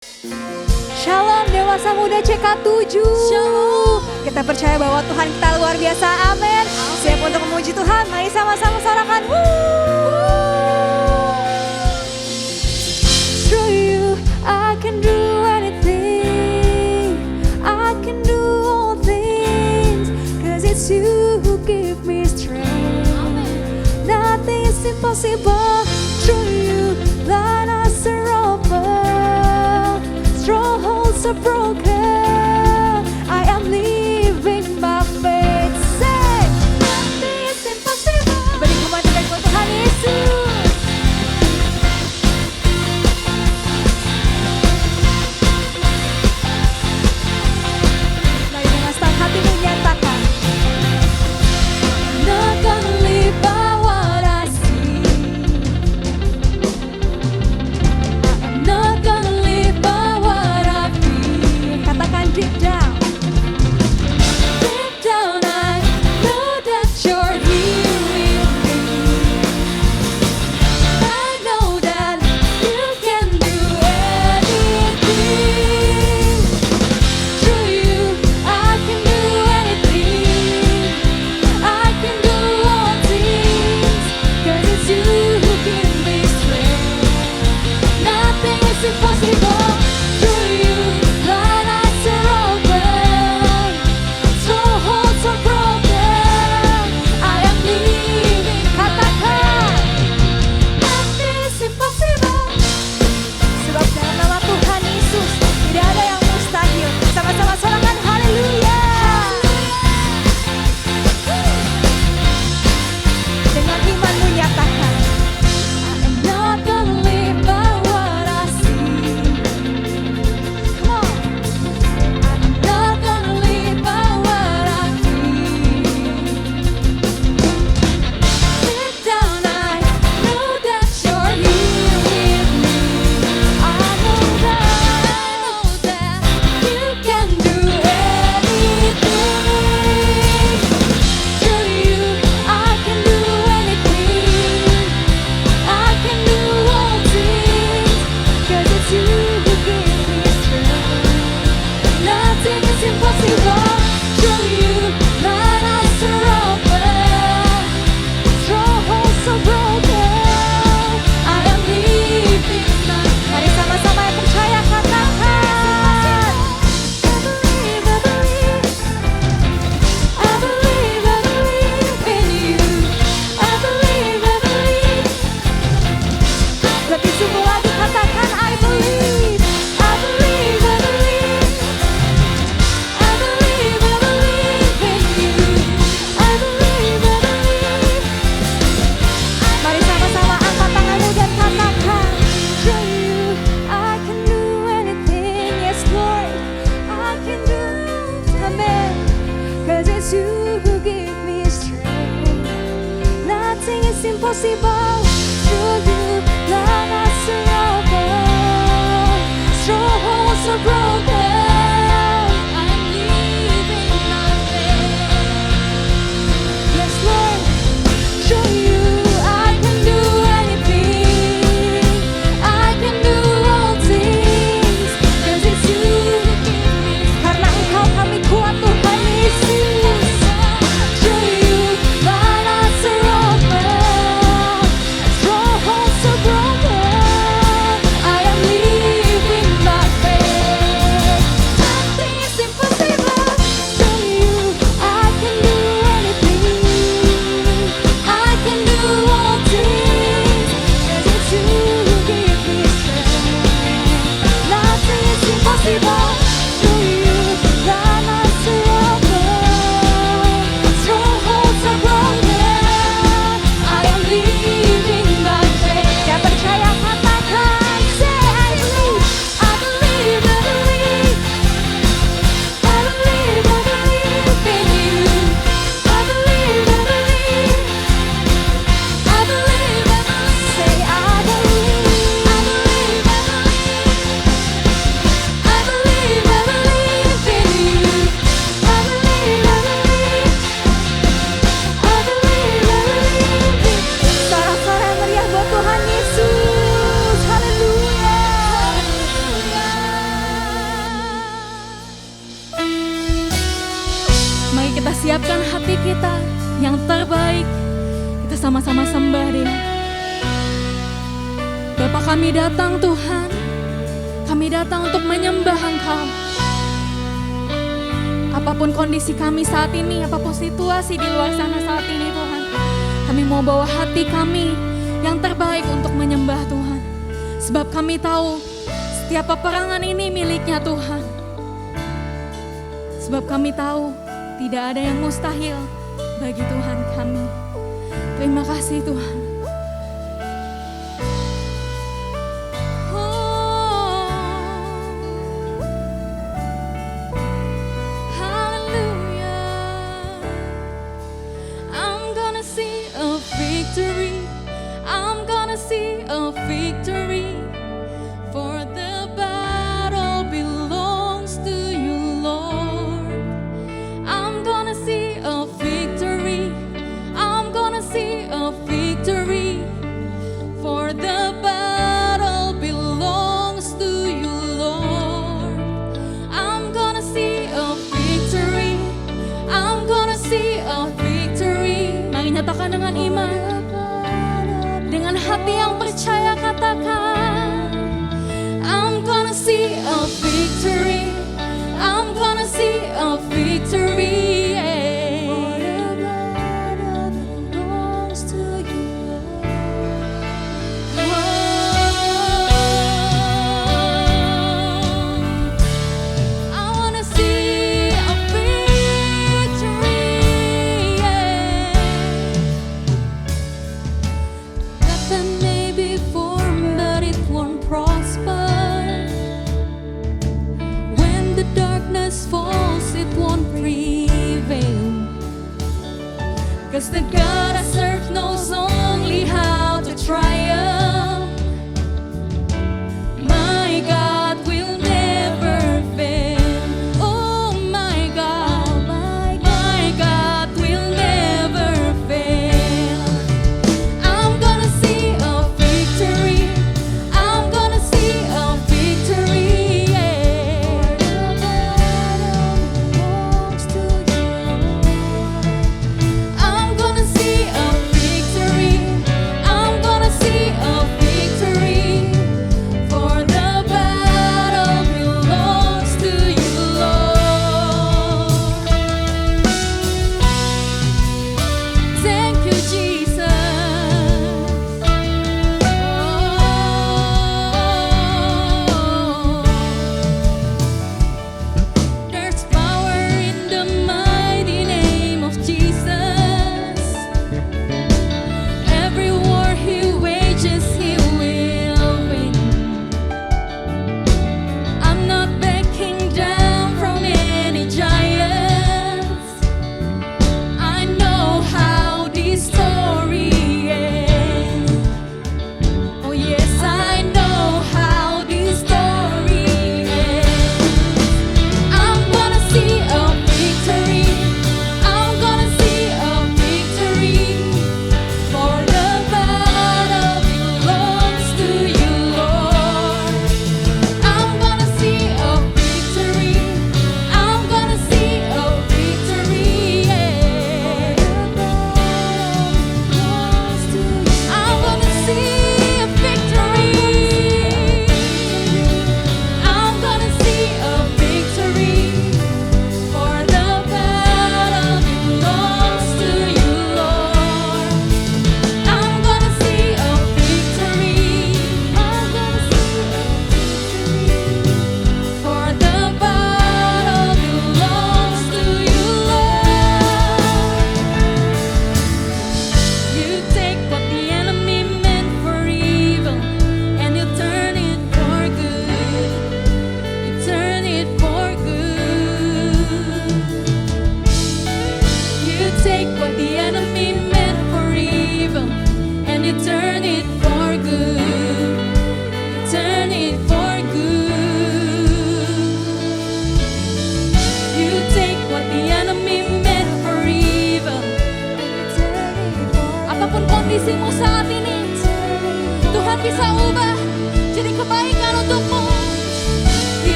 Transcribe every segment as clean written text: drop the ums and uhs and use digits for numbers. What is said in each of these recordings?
Shalom Dewasa Muda CK7. Shalom. Kita percaya bahwa Tuhan kita luar biasa. Amin. Siap untuk memuji Tuhan. Mari sama-sama sorakan. Through you I can do anything. I can do all things. Cause it's you who give me strength. Nothing is impossible. Through you that I surrender. Strongholds are broken. I am living by faith. Say, nothing is impossible. Beri kemuliaan buat Tuhan Yesus. Mari dengan senang hati menyatakan, not gonna live by what I see. I'm not gonna live by what I feel. Katakan deep down. Deep down I know that you're here with me. I know that you can do anything. Through you I can do anything. I can do all things. Cause it's you who give me strength. Nothing is impossible. Through you that I surrender. Strongholds are broken. I am living. Katakan, nothing is impossible. Sebab dalam nama Tuhan Yesus tidak ada yang mustahil. Sama-sama sorakan haleluya. Dengan imanmu nyatakan, I'm not gonna live by what I see. Come on. I'm not gonna live by what I feel. Deep down I know that you're here with me. I know that you can do anything. Through you I can do anything. I can do all things. Cause it's you who give me strength. Nothing is impossible. Through you that I surrender. Strongholds are broken. I am living my faith. Mari sama-sama yang percaya katakan, I believe, I believe. I believe, I believe in you. I believe, I believe. Lebih sungguh lagi katakan, I believe. I believe, I believe. I believe, I believe in you. I believe, I believe. Mari sama-sama angkat tanganmu dan katakan, through you I can do anything. Yes Lord, I can do. Amen. Cause it's you who give me strength. Nothing is impossible. Through you that I surrender. Strongholds are broken. I'm living my faith. Yes Lord, through you I can do anything. I can do all things. Cause it's you who give me. Karena Engkau kami kuat Tuhan Yesus. Through you that I surrender. siapkan hati kita yang terbaik. Kita sama-sama sembah Dia. Bapa, kami datang Tuhan, kami datang untuk menyembah Engkau. Apapun kondisi kami saat ini, apapun situasi di luar sana saat ini Tuhan, kami mau bawa hati kami yang terbaik untuk menyembah Tuhan. Sebab kami tahu setiap peperangan ini miliknya Tuhan. Sebab kami tahu tidak ada yang mustahil bagi Tuhan kami. Terima kasih Tuhan. Victory, for the battle belongs to you, Lord. I'm gonna see a victory. I'm gonna see a victory, for the battle belongs to you, Lord. I'm gonna see a victory. I'm gonna see a victory. Mari nyatakan dengan iman, dengan hati yang percaya katakan, I'm gonna see a victory. I'm gonna see a victory. Belongs to you. I wanna see a victory. Weapon may be formed, but it won't prosper. When the darkness falls, it won't prevail. 'Cause the God I serve knows only how to triumph. My God will never fail. Oh my God, my God will never fail. I'm gonna see a victory. I'm gonna see a victory. Belongs to you. I'm gonna see a victory.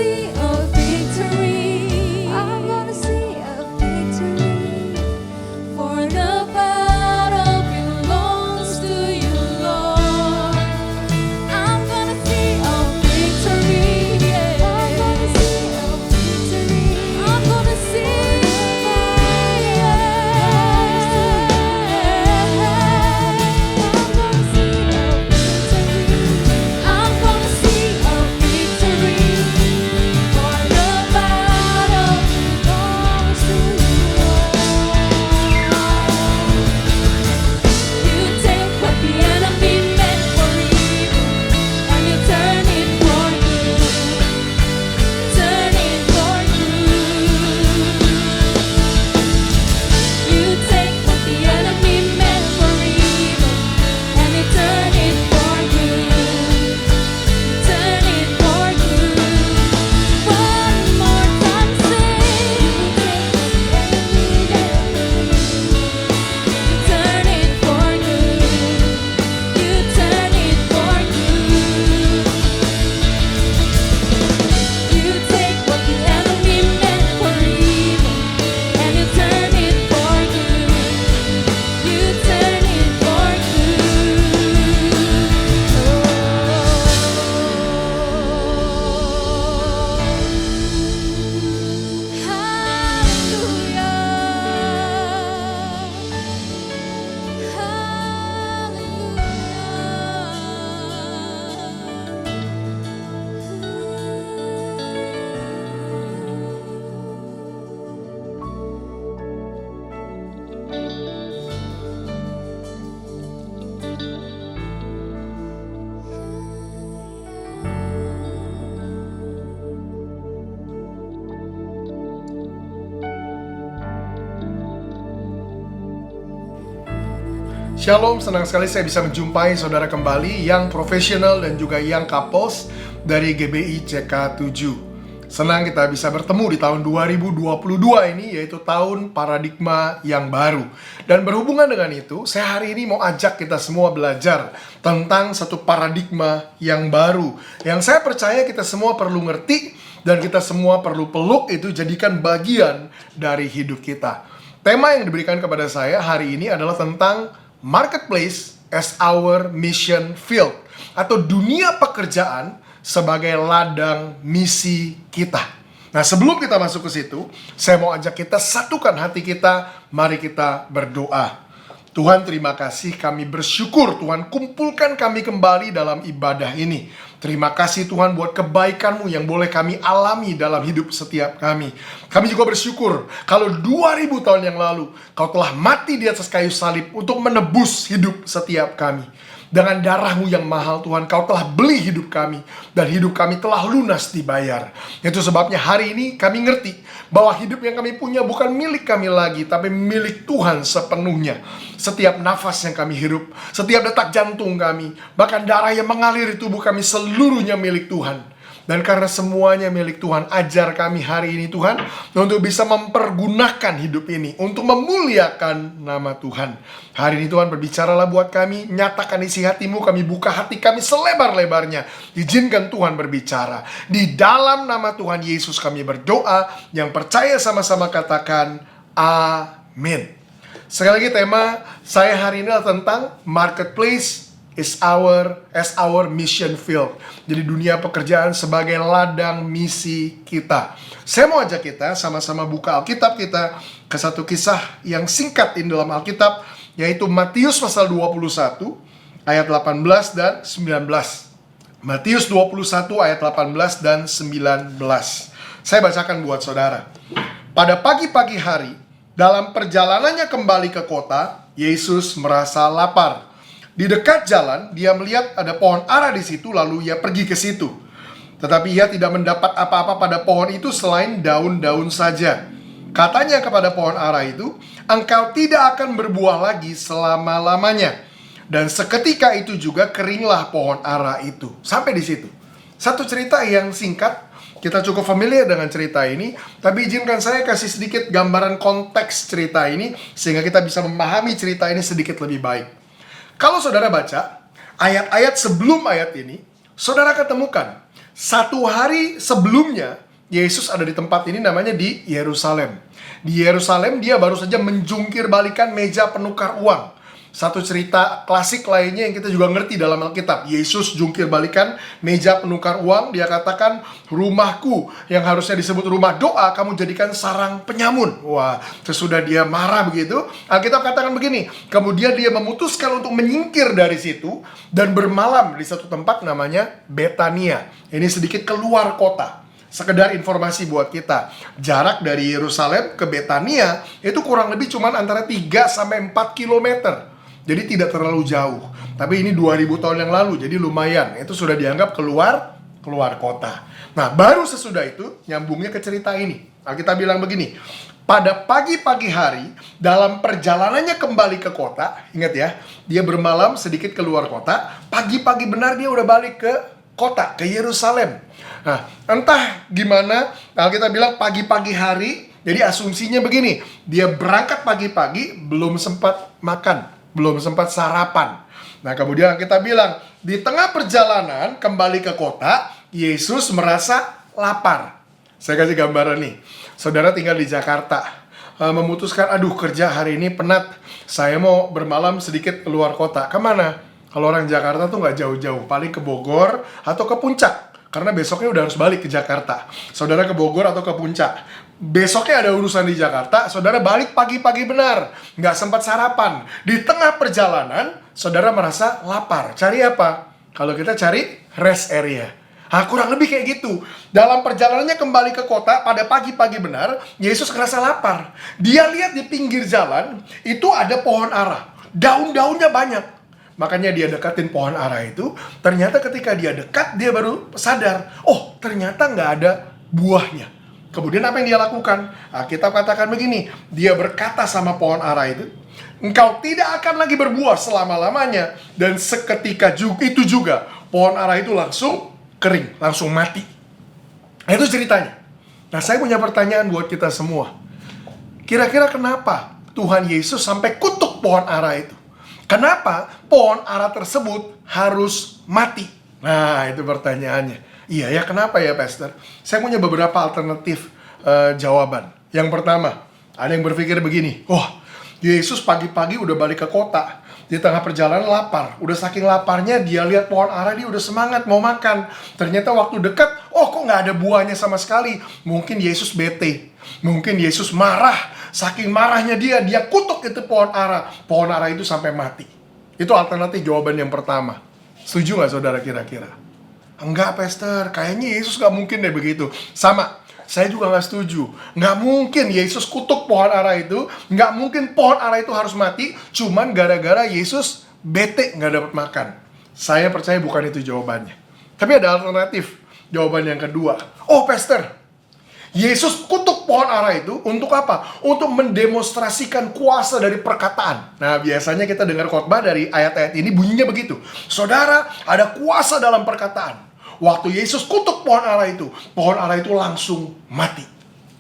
see a victory. I'm gonna see a victory. For the battle belongs to you, Lord. I'm gonna see a victory. Yeah. I'm gonna see a victory. I'm gonna see. I'm gonna see a victory. For the battle belongs to you, Lord. You take what the enemy meant for evil, and you turn it for good. Turn it for good. You take what the enemy meant for evil, and you turn it for good. Turn it for good. One more time, sing. Turn it for good. You turn it for good. You take what the enemy meant for evil, and you turn it for good. You turn it for good. Shalom, senang sekali saya bisa menjumpai saudara kembali yang profesional dan juga yang couples dari GBI CK7. Senang kita bisa bertemu di tahun 2022 ini, yaitu tahun paradigma yang baru. Dan berhubungan dengan itu, saya hari ini mau ajak kita semua belajar tentang satu paradigma yang baru, yang saya percaya kita semua perlu ngerti dan kita semua perlu peluk, itu jadikan bagian dari hidup kita. Tema yang diberikan kepada saya hari ini adalah tentang Marketplace as our mission field, atau dunia pekerjaan sebagai ladang misi kita. Nah, sebelum kita masuk ke situ, saya mau ajak kita satukan hati kita. Mari kita berdoa. Tuhan, terima kasih, kami bersyukur Tuhan kumpulkan kami kembali dalam ibadah ini. Terima kasih Tuhan buat kebaikan-Mu yang boleh kami alami dalam hidup setiap kami. Kami juga bersyukur kalau 2000 tahun yang lalu Kau telah mati di atas kayu salib untuk menebus hidup setiap kami. Dengan darah-Mu yang mahal Tuhan, Kau telah beli hidup kami, dan hidup kami telah lunas dibayar. Itu sebabnya hari ini kami ngerti bahwa hidup yang kami punya bukan milik kami lagi, tapi milik Tuhan sepenuhnya. Setiap nafas yang kami hirup, setiap detak jantung kami, bahkan darah yang mengalir di tubuh kami, seluruhnya milik Tuhan. Dan karena semuanya milik Tuhan, ajar kami hari ini Tuhan untuk bisa mempergunakan hidup ini untuk memuliakan nama Tuhan. Hari ini Tuhan, berbicaralah buat kami, nyatakan isi hati-Mu, kami buka hati kami selebar-lebarnya. Izinkan Tuhan berbicara. Di dalam nama Tuhan Yesus kami berdoa, yang percaya sama-sama katakan amin. Sekali lagi, tema saya hari ini adalah tentang Marketplace as our mission field. Jadi dunia pekerjaan sebagai ladang misi kita. Saya mau ajak kita sama-sama buka Alkitab kita ke satu kisah yang singkat di dalam Alkitab, yaitu Matius pasal 21 ayat 18 dan 19. Matius 21 ayat 18 dan 19. Saya bacakan buat saudara. Pada pagi-pagi hari, dalam perjalanannya kembali ke kota, Yesus merasa lapar. Di dekat jalan, dia melihat ada pohon ara di situ, lalu ia pergi ke situ. Tetapi ia tidak mendapat apa-apa pada pohon itu selain daun-daun saja. Katanya kepada pohon ara itu, "Engkau tidak akan berbuah lagi selama-lamanya." Dan seketika itu juga keringlah pohon ara itu. Sampai di situ. Satu cerita yang singkat, kita cukup familiar dengan cerita ini, tapi izinkan saya kasih sedikit gambaran konteks cerita ini, sehingga kita bisa memahami cerita ini sedikit lebih baik. Kalau saudara baca ayat-ayat sebelum ayat ini, saudara ketemukan Satu hari sebelumnya, Yesus ada di tempat ini namanya di Yerusalem. Di Yerusalem dia baru saja menjungkir balikan meja penukar uang. Satu cerita klasik lainnya yang kita juga ngerti dalam Alkitab. Yesus jungkir balikan meja penukar uang. Dia katakan, rumahku yang harusnya disebut rumah doa, kamu jadikan sarang penyamun. Wah, sesudah dia marah begitu, Alkitab katakan begini, kemudian dia memutuskan untuk menyingkir dari situ dan bermalam di satu tempat namanya Betania. Ini sedikit keluar kota. Sekedar informasi buat kita, jarak dari Yerusalem ke Betania itu kurang lebih cuma antara 3 sampai 4 kilometer. Jadi tidak terlalu jauh. Tapi ini 2000 tahun yang lalu, jadi lumayan. Itu sudah dianggap keluar kota. Nah, baru sesudah itu nyambungnya ke cerita ini. Kita bilang begini, pada pagi-pagi hari dalam perjalanannya kembali ke kota, ingat ya, dia bermalam sedikit keluar kota, pagi-pagi benar dia udah balik ke kota, ke Yerusalem. Nah, entah gimana, kita bilang pagi-pagi hari, jadi asumsinya begini, dia berangkat pagi-pagi belum sempat makan, belum sempat sarapan. Nah, kemudian kita bilang, di tengah perjalanan kembali ke kota, Yesus merasa lapar. Saya kasih gambaran nih, saudara tinggal di Jakarta, memutuskan, aduh kerja hari ini penat, saya mau bermalam sedikit keluar kota. Kemana? Kalau orang Jakarta tuh nggak jauh-jauh, paling ke Bogor atau ke Puncak. Karena besoknya udah harus balik ke Jakarta. Saudara ke Bogor atau ke Puncak. Besoknya ada urusan di Jakarta, saudara balik pagi-pagi benar. Nggak sempat sarapan. Di tengah perjalanan, saudara merasa lapar. Cari apa? Kalau kita cari rest area. Kurang lebih kayak gitu. Dalam perjalanannya kembali ke kota, pada pagi-pagi benar, Yesus ngerasa lapar. Dia lihat di pinggir jalan, itu ada pohon ara. Daun-daunnya banyak. Makanya dia dekatin pohon ara itu. Ternyata ketika dia dekat, dia baru sadar, oh ternyata nggak ada buahnya. Kemudian apa yang dia lakukan? Kita katakan begini, dia berkata sama pohon ara itu, engkau tidak akan lagi berbuah selama-lamanya. Dan seketika itu juga, pohon ara itu langsung kering, langsung mati. Nah, itu ceritanya. Nah, saya punya pertanyaan buat kita semua. Kira-kira kenapa Tuhan Yesus sampai kutuk pohon ara itu? Kenapa pohon ara tersebut harus mati? Nah, itu pertanyaannya. Iya ya, kenapa ya, Pastor? Saya punya beberapa alternatif jawaban. Yang pertama, ada yang berpikir begini, Yesus pagi-pagi udah balik ke kota. Di tengah perjalanan lapar. Udah saking laparnya, dia lihat pohon ara, dia udah semangat mau makan. Ternyata waktu dekat, kok nggak ada buahnya sama sekali. Mungkin Yesus bete. Mungkin Yesus marah. Saking marahnya dia kutuk itu pohon ara. Pohon ara itu sampai mati. Itu alternatif jawaban yang pertama. Setuju nggak saudara kira-kira? Enggak, Pastor. Kayaknya Yesus nggak mungkin deh begitu. Sama. Saya juga nggak setuju. Nggak mungkin Yesus kutuk pohon ara itu. Nggak mungkin pohon ara itu harus mati. Cuman gara-gara Yesus bete nggak dapat makan. Saya percaya bukan itu jawabannya. Tapi ada alternatif. Jawaban yang kedua. Pastor, Yesus kutuk pohon ara itu untuk apa? Untuk mendemonstrasikan kuasa dari perkataan. Nah, biasanya kita dengar khotbah dari ayat-ayat ini bunyinya begitu. Saudara, ada kuasa dalam perkataan. Waktu Yesus kutuk pohon ara itu langsung mati.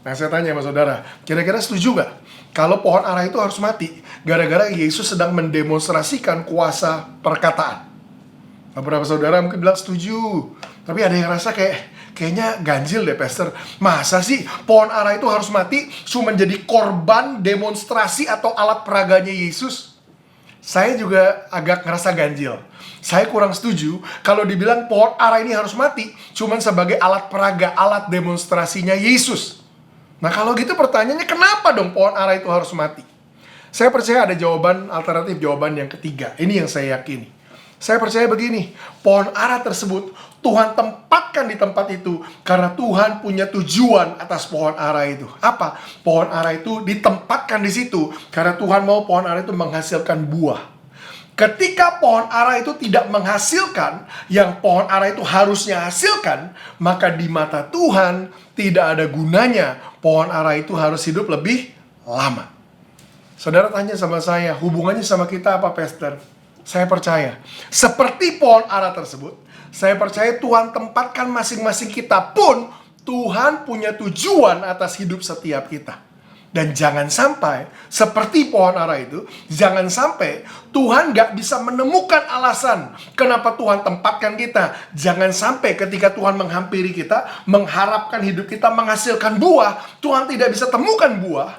Nah, saya tanya sama saudara, kira-kira setuju gak? Kalau pohon ara itu harus mati, gara-gara Yesus sedang mendemonstrasikan kuasa perkataan. Beberapa saudara mungkin bilang setuju. Tapi ada yang rasa kayaknya ganjil deh, Pastor. Masa sih pohon ara itu harus mati cuma menjadi korban demonstrasi atau alat peraganya Yesus? Saya juga agak ngerasa ganjil. Saya kurang setuju kalau dibilang pohon ara ini harus mati cuma sebagai alat peraga, alat demonstrasinya Yesus. Nah, kalau gitu pertanyaannya, kenapa dong pohon ara itu harus mati? Saya percaya ada jawaban alternatif, jawaban yang ketiga. Ini yang saya yakini. Saya percaya begini, pohon ara tersebut Tuhan tempatkan di tempat itu karena Tuhan punya tujuan atas pohon ara itu. Apa? Pohon ara itu ditempatkan di situ karena Tuhan mau pohon ara itu menghasilkan buah. Ketika pohon ara itu tidak menghasilkan yang pohon ara itu harusnya hasilkan, maka di mata Tuhan tidak ada gunanya pohon ara itu harus hidup lebih lama. Saudara tanya sama saya, hubungannya sama kita apa, Pastor? Saya percaya, seperti pohon ara tersebut, saya percaya Tuhan tempatkan masing-masing kita pun, Tuhan punya tujuan atas hidup setiap kita. Dan jangan sampai, seperti pohon ara itu, jangan sampai Tuhan gak bisa menemukan alasan kenapa Tuhan tempatkan kita. Jangan sampai ketika Tuhan menghampiri kita, mengharapkan hidup kita menghasilkan buah, Tuhan tidak bisa temukan buah.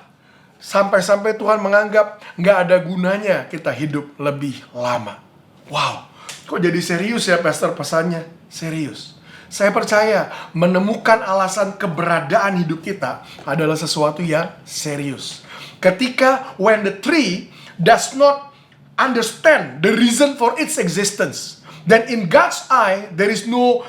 Sampai-sampai Tuhan menganggap gak ada gunanya kita hidup lebih lama. Wow, kok jadi serius ya Pastor pesannya? Serius. Saya percaya menemukan alasan keberadaan hidup kita adalah sesuatu yang serius. Ketika when the tree does not understand the reason for its existence, then in God's eye there is no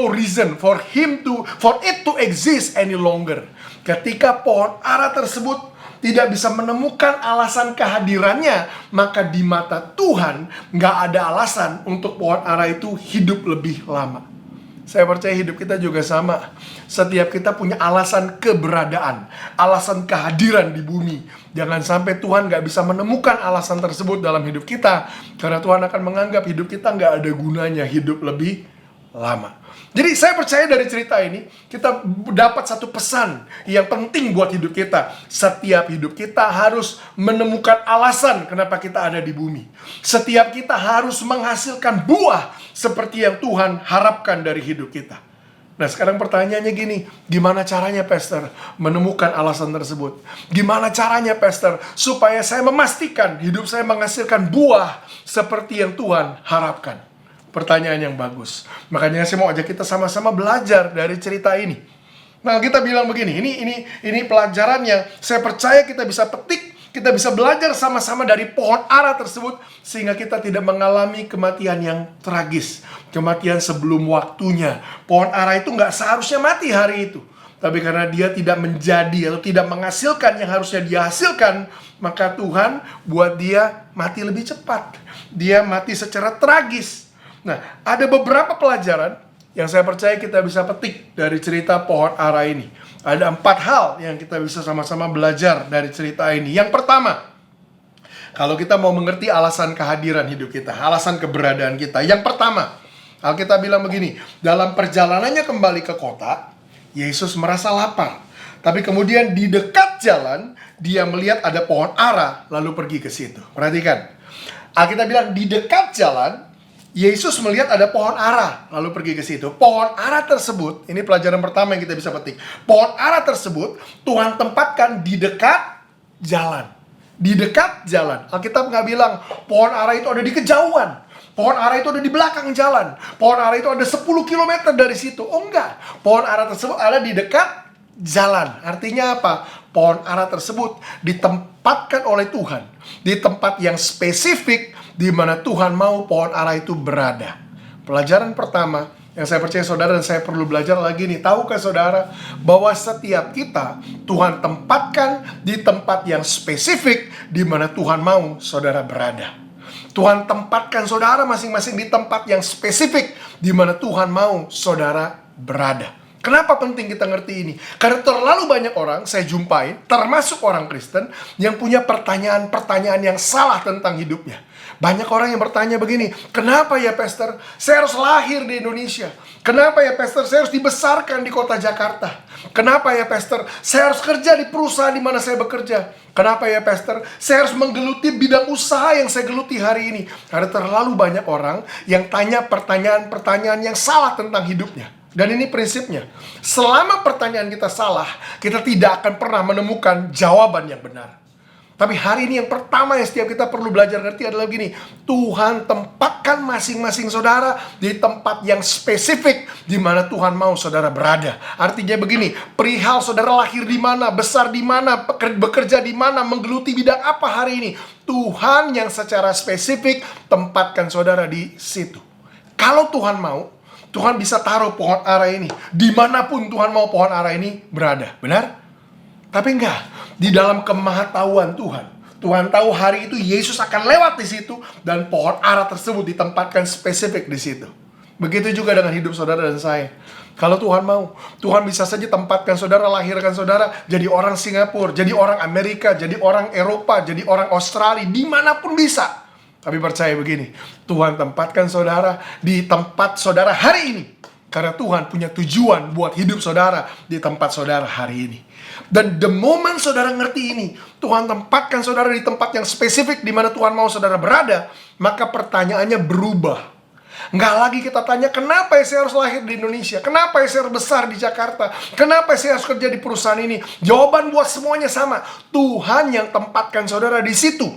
reason for it to exist any longer. Ketika pohon ara tersebut tidak bisa menemukan alasan kehadirannya, maka di mata Tuhan nggak ada alasan untuk pohon ara itu hidup lebih lama. Saya percaya hidup kita juga sama. Setiap kita punya alasan keberadaan, alasan kehadiran di bumi. Jangan sampai Tuhan gak bisa menemukan alasan tersebut dalam hidup kita, karena Tuhan akan menganggap hidup kita gak ada gunanya hidup lebih lama. Jadi saya percaya dari cerita ini kita dapat satu pesan yang penting buat hidup kita. Setiap hidup kita harus menemukan alasan kenapa kita ada di bumi. Setiap kita harus menghasilkan buah seperti yang Tuhan harapkan dari hidup kita. Nah sekarang pertanyaannya gini, gimana caranya Pastor menemukan alasan tersebut? Gimana caranya Pastor supaya saya memastikan hidup saya menghasilkan buah seperti yang Tuhan harapkan? Pertanyaan yang bagus. Makanya saya mau ajak kita sama-sama belajar dari cerita ini. Nah, kita bilang begini, ini pelajaran yang saya percaya kita bisa petik, kita bisa belajar sama-sama dari pohon ara tersebut sehingga kita tidak mengalami kematian yang tragis, kematian sebelum waktunya. Pohon ara itu nggak seharusnya mati hari itu, tapi karena dia tidak menjadi atau tidak menghasilkan yang harusnya dia hasilkan, maka Tuhan buat dia mati lebih cepat. Dia mati secara tragis. Nah, ada beberapa pelajaran yang saya percaya kita bisa petik dari cerita pohon ara ini. Ada 4 hal yang kita bisa sama-sama belajar dari cerita ini. Yang pertama, kalau kita mau mengerti alasan kehadiran hidup kita, alasan keberadaan kita. Yang pertama, Alkitab bilang begini, dalam perjalanannya kembali ke kota, Yesus merasa lapar. Tapi kemudian di dekat jalan, dia melihat ada pohon ara, lalu pergi ke situ. Perhatikan, Alkitab bilang di dekat jalan, Yesus melihat ada pohon ara, lalu pergi ke situ. Pohon ara tersebut, ini pelajaran pertama yang kita bisa petik. Pohon ara tersebut, Tuhan tempatkan di dekat jalan. Di dekat jalan. Alkitab nggak bilang, pohon ara itu ada di kejauhan. Pohon ara itu ada di belakang jalan. Pohon ara itu ada 10 km dari situ. Oh enggak, pohon ara tersebut ada di dekat jalan. Artinya apa? Pohon ara tersebut ditempatkan oleh Tuhan di tempat yang spesifik di mana Tuhan mau pohon ara itu berada. Pelajaran pertama yang saya percaya saudara dan saya perlu belajar lagi nih, tahukah saudara bahwa setiap kita Tuhan tempatkan di tempat yang spesifik di mana Tuhan mau saudara berada. Tuhan tempatkan saudara masing-masing di tempat yang spesifik di mana Tuhan mau saudara berada. Kenapa penting kita ngerti ini? Karena terlalu banyak orang saya jumpai, termasuk orang Kristen, yang punya pertanyaan-pertanyaan yang salah tentang hidupnya. Banyak orang yang bertanya begini, kenapa ya Pastor, saya harus lahir di Indonesia? Kenapa ya Pastor, saya harus dibesarkan di kota Jakarta? Kenapa ya Pastor, saya harus kerja di perusahaan di mana saya bekerja? Kenapa ya Pastor, saya harus menggeluti bidang usaha yang saya geluti hari ini? Karena terlalu banyak orang yang tanya pertanyaan-pertanyaan yang salah tentang hidupnya. Dan ini prinsipnya, selama pertanyaan kita salah, kita tidak akan pernah menemukan jawaban yang benar. Tapi hari ini yang pertama yang setiap kita perlu belajar ngerti adalah gini, Tuhan tempatkan masing-masing saudara di tempat yang spesifik di mana Tuhan mau saudara berada. Artinya begini, perihal saudara lahir di mana, besar di mana, bekerja di mana, menggeluti bidang apa hari ini, Tuhan yang secara spesifik tempatkan saudara di situ. Kalau Tuhan mau, Tuhan bisa taruh pohon ara ini dimanapun Tuhan mau pohon ara ini berada. Benar? Tapi enggak. Di dalam kemahatauan Tuhan, Tuhan tahu hari itu Yesus akan lewat di situ dan pohon ara tersebut ditempatkan spesifik di situ. Begitu juga dengan hidup saudara dan saya. Kalau Tuhan mau, Tuhan bisa saja tempatkan saudara, lahirkan saudara jadi orang Singapura, jadi orang Amerika, jadi orang Eropa, jadi orang Australia, dimanapun bisa. Tapi percaya begini, Tuhan tempatkan saudara di tempat saudara hari ini Karena Tuhan punya tujuan buat hidup saudara di tempat saudara hari ini. Dan the moment saudara ngerti ini, Tuhan tempatkan saudara di tempat yang spesifik di mana Tuhan mau saudara berada, maka pertanyaannya berubah. Nggak lagi kita tanya, kenapa ya saya harus lahir di Indonesia? Kenapa ya saya harus besar di Jakarta? Kenapa ya saya harus kerja di perusahaan ini? Jawaban buat semuanya sama. Tuhan yang tempatkan saudara di situ.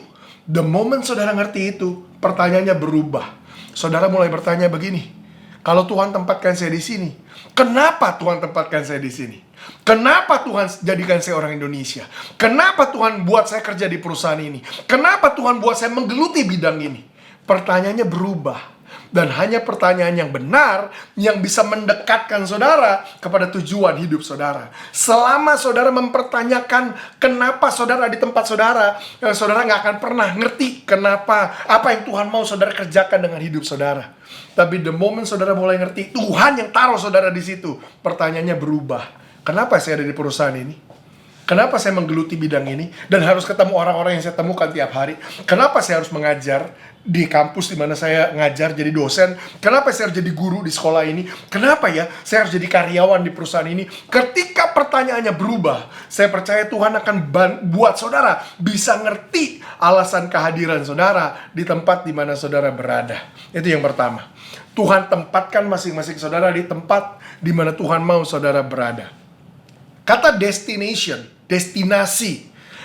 The moment saudara ngerti itu, pertanyaannya berubah. Saudara mulai bertanya begini, kalau Tuhan tempatkan saya di sini, kenapa Tuhan tempatkan saya di sini? Kenapa Tuhan jadikan saya orang Indonesia? Kenapa Tuhan buat saya kerja di perusahaan ini? Kenapa Tuhan buat saya menggeluti bidang ini? Pertanyaannya berubah. Dan hanya pertanyaan yang benar yang bisa mendekatkan saudara kepada tujuan hidup saudara. Selama saudara mempertanyakan kenapa saudara di tempat saudara, saudara nggak akan pernah ngerti kenapa, apa yang Tuhan mau saudara kerjakan dengan hidup saudara. Tapi the moment saudara mulai ngerti Tuhan yang taruh saudara di situ, pertanyaannya berubah. Kenapa saya ada di perusahaan ini? Kenapa saya menggeluti bidang ini dan harus ketemu orang-orang yang saya temukan tiap hari? Kenapa saya harus mengajar di kampus di mana saya ngajar jadi dosen? Kenapa saya harus jadi guru di sekolah ini? Kenapa ya saya harus jadi karyawan di perusahaan ini? Ketika pertanyaannya berubah, saya percaya Tuhan akan buat saudara bisa ngerti alasan kehadiran saudara di tempat di mana saudara berada. Itu yang pertama. Tuhan tempatkan masing-masing saudara di tempat di mana Tuhan mau saudara berada. Kata destinasi,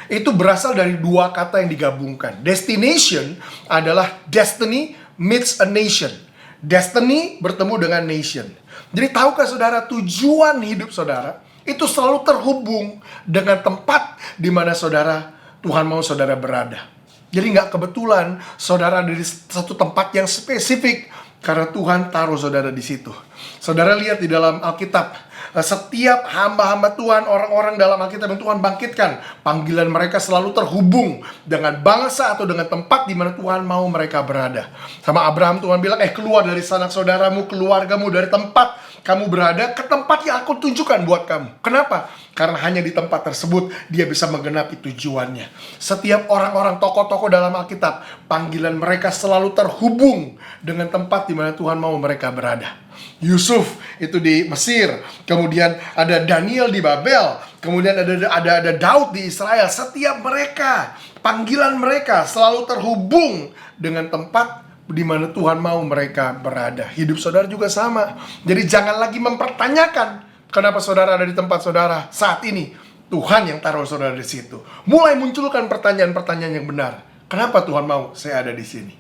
itu berasal dari dua kata yang digabungkan. Destination adalah destiny meets a nation. Destiny bertemu dengan nation. Jadi tahukah saudara, tujuan hidup saudara itu selalu terhubung dengan tempat di mana saudara, Tuhan mau saudara berada. Jadi nggak kebetulan saudara ada di satu tempat yang spesifik, karena Tuhan taruh saudara di situ. Saudara lihat di dalam Alkitab, setiap hamba-hamba Tuhan, orang-orang dalam Alkitab yang Tuhan bangkitkan, panggilan mereka selalu terhubung dengan bangsa atau dengan tempat di mana Tuhan mau mereka berada. Sama Abraham Tuhan bilang, keluar dari sanak saudaramu, keluargamu, dari tempat kamu berada ke tempat yang aku tunjukkan buat kamu. Kenapa? Karena hanya di tempat tersebut dia bisa menggenapi tujuannya. Setiap orang-orang tokoh-tokoh dalam Alkitab, panggilan mereka selalu terhubung dengan tempat di mana Tuhan mau mereka berada. Yusuf itu di Mesir, kemudian ada Daniel di Babel, kemudian ada Daud di Israel. Setiap mereka, panggilan mereka selalu terhubung dengan tempat di mana Tuhan mau mereka berada. Hidup saudara juga sama. Jadi jangan lagi mempertanyakan kenapa saudara ada di tempat saudara saat ini. Tuhan yang taruh saudara di situ. Mulai munculkan pertanyaan-pertanyaan yang benar. Kenapa Tuhan mau saya ada di sini?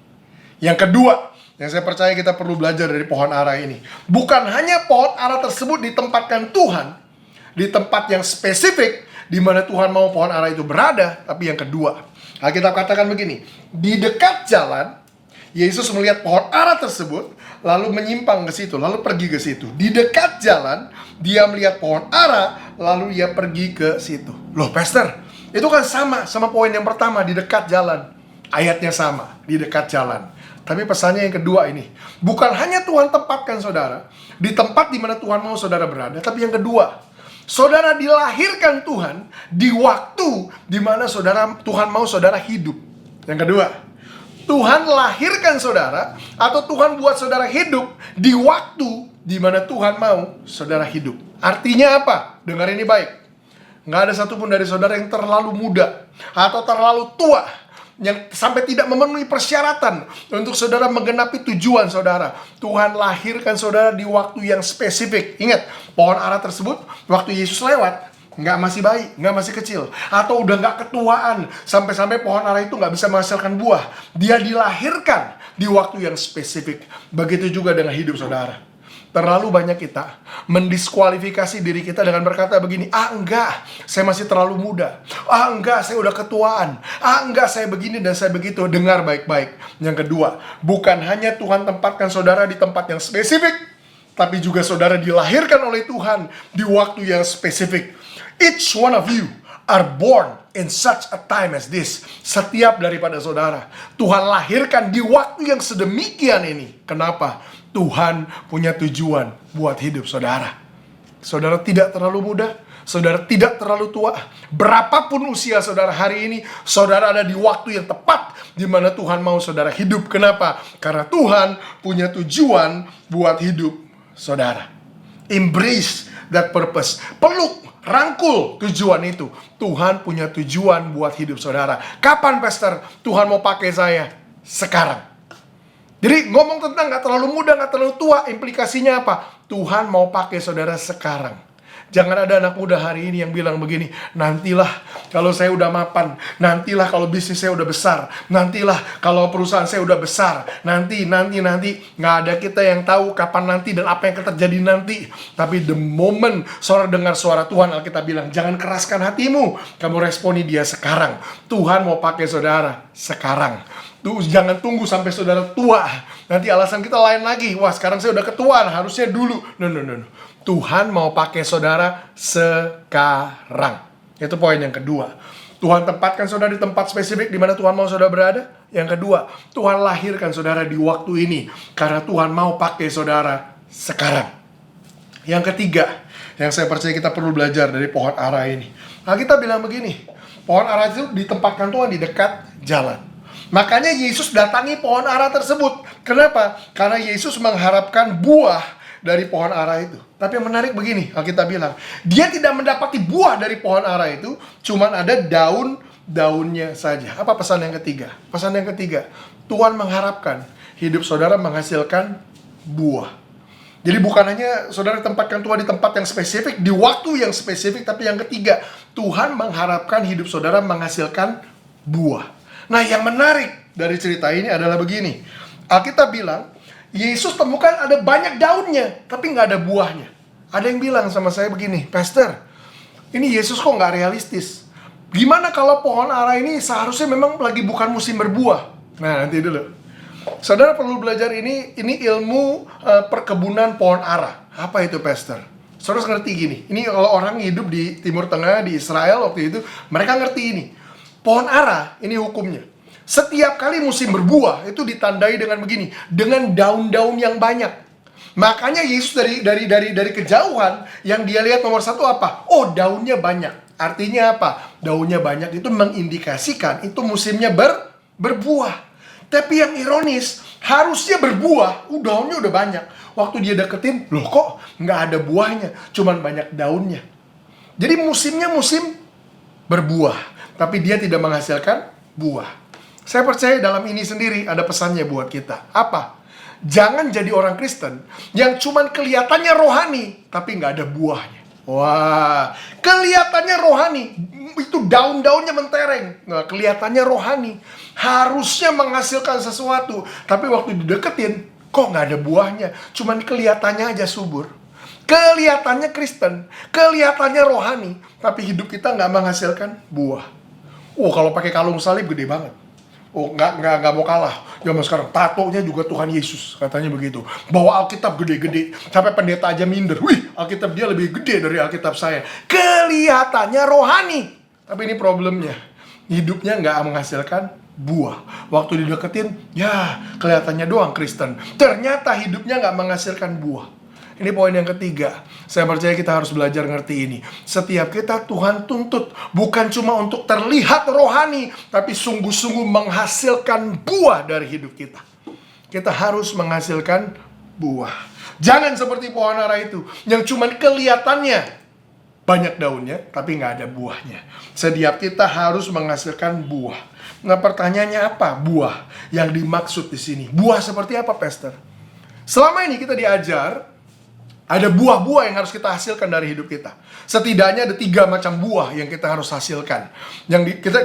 Yang kedua, yang saya percaya kita perlu belajar dari pohon ara ini, bukan hanya pohon ara tersebut ditempatkan Tuhan di tempat yang spesifik di mana Tuhan mau pohon ara itu berada, tapi yang kedua, Alkitab katakan begini, di dekat jalan Yesus melihat pohon ara tersebut, lalu menyimpang ke situ, lalu pergi ke situ. Di dekat jalan, dia melihat pohon ara, lalu ia pergi ke situ. Loh, Pastor, itu kan sama poin yang pertama, di dekat jalan. Ayatnya sama, di dekat jalan. Tapi pesannya yang kedua ini, bukan hanya Tuhan tempatkan saudara di tempat di mana Tuhan mau saudara berada, tapi yang kedua, saudara dilahirkan Tuhan di waktu di mana Tuhan mau saudara hidup. Yang kedua, Tuhan lahirkan saudara atau Tuhan buat saudara hidup di waktu di mana Tuhan mau saudara hidup. Artinya apa? Dengar ini baik. Nggak ada satupun dari saudara yang terlalu muda atau terlalu tua yang sampai tidak memenuhi persyaratan untuk saudara menggenapi tujuan saudara. Tuhan lahirkan saudara di waktu yang spesifik. Ingat, pohon ara tersebut waktu Yesus lewat nggak masih bayi, nggak masih kecil, atau udah nggak ketuaan sampai-sampai pohon ara itu nggak bisa menghasilkan buah. Dia dilahirkan di waktu yang spesifik. Begitu juga dengan hidup saudara. Terlalu banyak kita mendiskualifikasi diri kita dengan berkata begini, enggak, saya masih terlalu muda. Enggak, saya udah ketuaan. Enggak, saya begini dan saya begitu. Dengar baik-baik. Yang kedua, bukan hanya Tuhan tempatkan saudara di tempat yang spesifik, tapi juga saudara dilahirkan oleh Tuhan di waktu yang spesifik. Each one of you are born in such a time as this. Setiap daripada saudara, Tuhan lahirkan di waktu yang sedemikian ini. Kenapa? Tuhan punya tujuan buat hidup saudara. Saudara tidak terlalu muda, saudara tidak terlalu tua. Berapapun usia saudara hari ini, saudara ada di waktu yang tepat di mana Tuhan mau saudara hidup. Kenapa? Karena Tuhan punya tujuan buat hidup saudara. Embrace that purpose. Peluk, rangkul tujuan itu. Tuhan punya tujuan buat hidup saudara. Kapan, Pastor? Tuhan mau pakai saya? Sekarang. Jadi ngomong tentang gak terlalu muda, gak terlalu tua, implikasinya apa? Tuhan mau pakai saudara sekarang. Jangan ada anak muda hari ini yang bilang begini, nantilah kalau saya udah mapan, nantilah kalau bisnis saya udah besar, nantilah kalau perusahaan saya udah besar, nanti. Nggak ada kita yang tahu kapan nanti dan apa yang akan terjadi nanti. Tapi the moment saudara dengar suara Tuhan, Alkitab bilang, jangan keraskan hatimu, kamu responi dia sekarang. Tuhan mau pakai saudara sekarang. Jangan tunggu sampai saudara tua. Nanti alasan kita lain lagi. Wah, sekarang saya udah ketuaan, harusnya dulu. No. Tuhan mau pakai saudara sekarang. Itu poin yang kedua. Tuhan tempatkan saudara di tempat spesifik di mana Tuhan mau saudara berada. Yang kedua, Tuhan lahirkan saudara di waktu ini karena Tuhan mau pakai saudara sekarang. Yang ketiga, yang saya percaya kita perlu belajar dari pohon ara ini. Kita bilang begini, pohon ara itu ditempatkan Tuhan di dekat jalan. Makanya Yesus datangi pohon ara tersebut. Kenapa? Karena Yesus mengharapkan buah dari pohon ara itu. Tapi yang menarik begini, Alkitab bilang, dia tidak mendapati buah dari pohon ara itu, cuman ada daun-daunnya saja. Apa pesan yang ketiga? Pesan yang ketiga, Tuhan mengharapkan hidup saudara menghasilkan buah. Jadi bukan hanya saudara tempatkan Tuhan di tempat yang spesifik, di waktu yang spesifik, tapi yang ketiga, Tuhan mengharapkan hidup saudara menghasilkan buah. Nah, yang menarik dari cerita ini adalah begini. Alkitab bilang, Yesus temukan ada banyak daunnya, tapi nggak ada buahnya. Ada yang bilang sama saya begini, Pastor, ini Yesus kok nggak realistis? Gimana kalau pohon ara ini seharusnya memang lagi bukan musim berbuah? Nah, nanti dulu. Saudara perlu belajar ini ilmu perkebunan pohon ara. Apa itu, Pastor? Saudara ngerti gini, ini kalau orang hidup di Timur Tengah, di Israel waktu itu, mereka ngerti ini. Pohon ara, ini hukumnya. Setiap kali musim berbuah itu ditandai dengan begini, dengan daun-daun yang banyak. Makanya Yesus dari kejauhan yang dia lihat nomor satu apa? Oh, daunnya banyak. Artinya apa? Daunnya banyak itu mengindikasikan itu musimnya berbuah. Tapi yang ironis, harusnya berbuah, daunnya udah banyak. Waktu dia deketin, loh kok nggak ada buahnya, cuman banyak daunnya. Jadi musimnya musim berbuah, tapi dia tidak menghasilkan buah. Saya percaya dalam ini sendiri ada pesannya buat kita. Apa? Jangan jadi orang Kristen yang cuman kelihatannya rohani, tapi nggak ada buahnya. Wah, kelihatannya rohani, itu daun-daunnya mentereng. Nah, kelihatannya rohani, harusnya menghasilkan sesuatu, tapi waktu dideketin, kok nggak ada buahnya. Cuman kelihatannya aja subur. Kelihatannya Kristen, kelihatannya rohani, tapi hidup kita nggak menghasilkan buah. Kalau pakai kalung salib gede banget. Nggak mau kalah. Zaman sekarang tatonya juga Tuhan Yesus, katanya begitu. Bawa Alkitab gede-gede, sampai pendeta aja minder. Wih, Alkitab dia lebih gede dari Alkitab saya. Kelihatannya rohani, tapi ini problemnya. Hidupnya nggak menghasilkan buah. Waktu dideketin, ya kelihatannya doang Kristen. Ternyata hidupnya nggak menghasilkan buah. Ini poin yang ketiga. Saya percaya kita harus belajar ngerti ini. Setiap kita Tuhan tuntut bukan cuma untuk terlihat rohani, tapi sungguh-sungguh menghasilkan buah dari hidup kita. Kita harus menghasilkan buah. Jangan seperti pohon ara itu, yang cuma kelihatannya banyak daunnya, tapi nggak ada buahnya. Setiap kita harus menghasilkan buah. Nah, pertanyaannya apa buah yang dimaksud di sini? Buah seperti apa, Pastor? Selama ini kita diajar ada buah-buah yang harus kita hasilkan dari hidup kita. Setidaknya ada 3 macam buah yang kita harus hasilkan. Yang kita